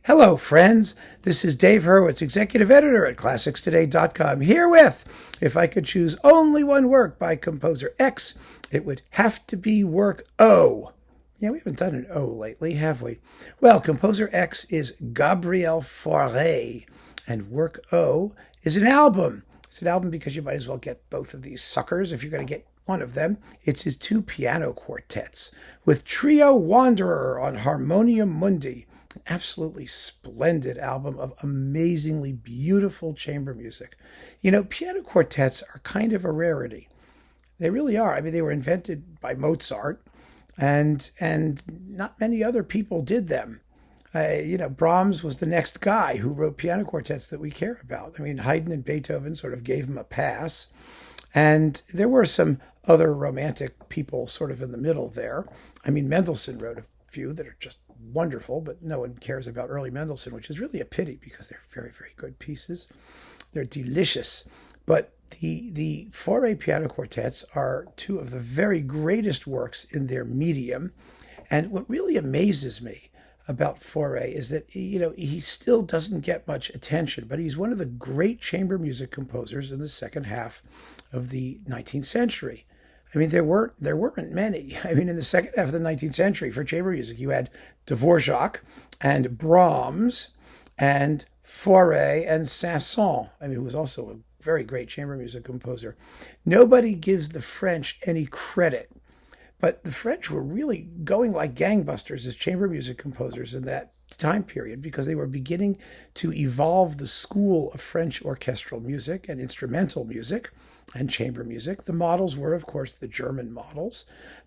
Hello, friends. This is Dave Hurwitz, executive editor at ClassicsToday.com, here with, if I could choose only one work by composer X, it would have to be work O. Yeah, we haven't done an O lately, have we? Well, composer X is Gabriel Fauré, and work O is an album. It's an album because you might as well get both of these suckers if you're going to get one of them. It's his two piano quartets with Trio Wanderer on Harmonia Mundi. An absolutely splendid album of amazingly beautiful chamber music. You know, piano quartets are kind of a rarity. They really are. I mean, they were invented by Mozart, and not many other people did them. Brahms was the next guy who wrote piano quartets that we care about. I mean, Haydn and Beethoven sort of gave him a pass. And there were some other romantic people sort of in the middle there. I mean, Mendelssohn wrote a few that are just wonderful, but no one cares about early Mendelssohn, which is really a pity because they're very, very good pieces. They're delicious. But the Fauré piano quartets are two of the very greatest works in their medium. And what really amazes me about Fauré is that, he still doesn't get much attention, but he's one of the great chamber music composers in the second half of the 19th century. I mean, there weren't many. I mean, in the second half of the 19th century for chamber music, you had Dvorak and Brahms and Fauré and Saint-Saëns, who was also a very great chamber music composer. Nobody gives the French any credit, but the French were really going like gangbusters as chamber music composers in that time period because they were beginning to evolve the school of French orchestral music and instrumental music and chamber music. The models were, of course, the German models.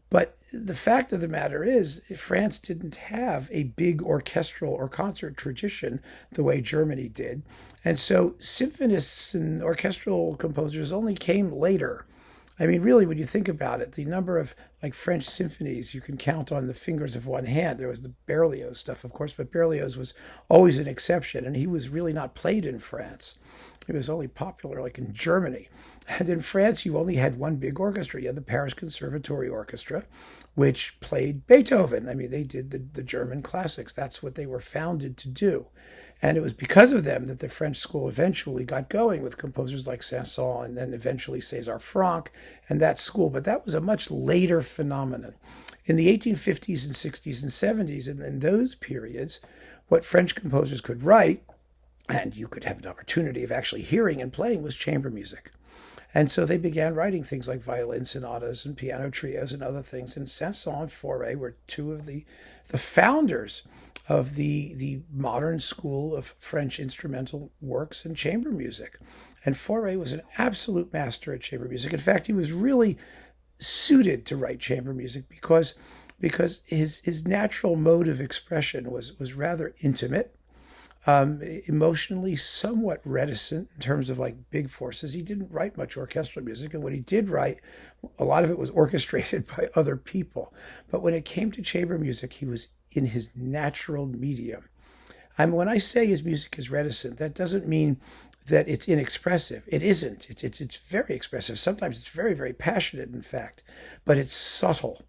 But the fact of the matter is, France didn't have a big orchestral or concert tradition the way Germany did. And so symphonists and orchestral composers only came later. I mean, really, when you think about it, the number of French symphonies you can count on the fingers of one hand. There was the Berlioz stuff, of course, but Berlioz was always an exception, and he was really not played in France. He was only popular in Germany. And in France, you only had one big orchestra. You had the Paris Conservatory Orchestra, which played Beethoven. I mean, they did the German classics. That's what they were founded to do. And it was because of them that the French school eventually got going with composers like Saint-Saëns and then eventually César Franck and that school. But that was a much later phenomenon. In the 1850s and 60s and 70s, and in those periods, what French composers could write, and you could have an opportunity of actually hearing and playing, was chamber music. And so they began writing things like violin sonatas and piano trios and other things. And Saint-Saëns and Fauré were two of the founders of the modern school of French instrumental works and chamber music. And Fauré was an absolute master at chamber music. In fact, he was really suited to write chamber music because his natural mode of expression was rather intimate, emotionally somewhat reticent in terms of big forces. He didn't write much orchestral music, and what he did write, a lot of it was orchestrated by other people. But when it came to chamber music, he was in his natural medium. When I say his music is reticent, that doesn't mean that it's inexpressive. It isn't. It's very expressive. Sometimes it's very, very passionate, in fact, but it's subtle.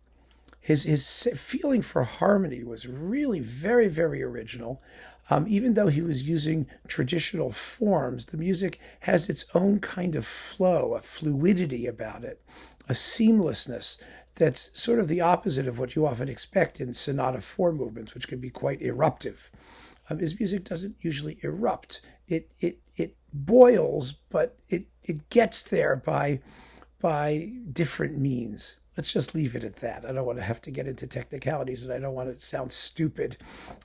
His feeling for harmony was really very, very original. Even though he was using traditional forms, the music has its own kind of flow, a fluidity about it, a seamlessness that's sort of the opposite of what you often expect in sonata four movements, which can be quite eruptive. His music doesn't usually erupt. It boils, but it gets there by different means. Let's just leave it at that. I don't want to have to get into technicalities, and I don't want to sound stupid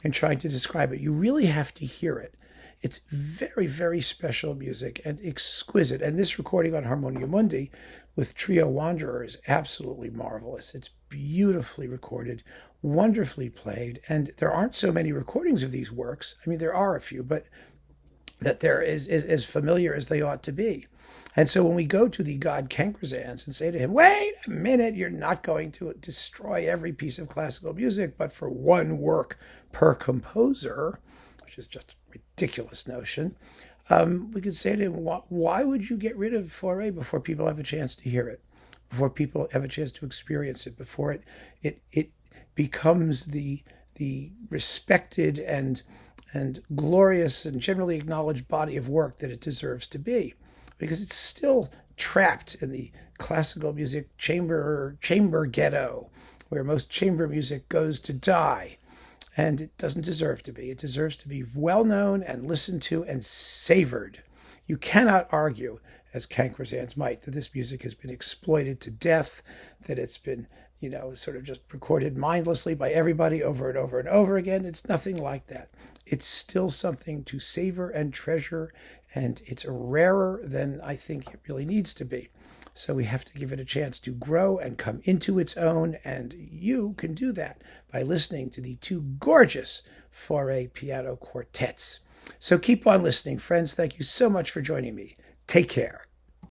in trying to describe it. You really have to hear it. It's very, very special music and exquisite. And this recording on Harmonia Mundi with Trio Wanderer is absolutely marvelous. It's beautifully recorded, wonderfully played. And there aren't so many recordings of these works. I mean, there are a few, but that they're as familiar as they ought to be. And so when we go to the god Kankrasans and say to him, wait a minute, you're not going to destroy every piece of classical music, but for one work per composer, which is just a ridiculous notion, we could say to him, why would you get rid of Fauré before people have a chance to hear it, before people have a chance to experience it, before it becomes the the respected and glorious and generally acknowledged body of work that it deserves to be, because it's still trapped in the classical music chamber ghetto, where most chamber music goes to die. And it doesn't deserve to be. It deserves to be well known and listened to and savored. You cannot argue, as Cankresans might, that this music has been exploited to death, that it's been, sort of just recorded mindlessly by everybody over and over and over again. It's nothing like that. It's still something to savor and treasure, and it's rarer than I think it really needs to be. So we have to give it a chance to grow and come into its own, and you can do that by listening to the two gorgeous Fauré piano quartets. So keep on listening, friends. Thank you so much for joining me. Take care.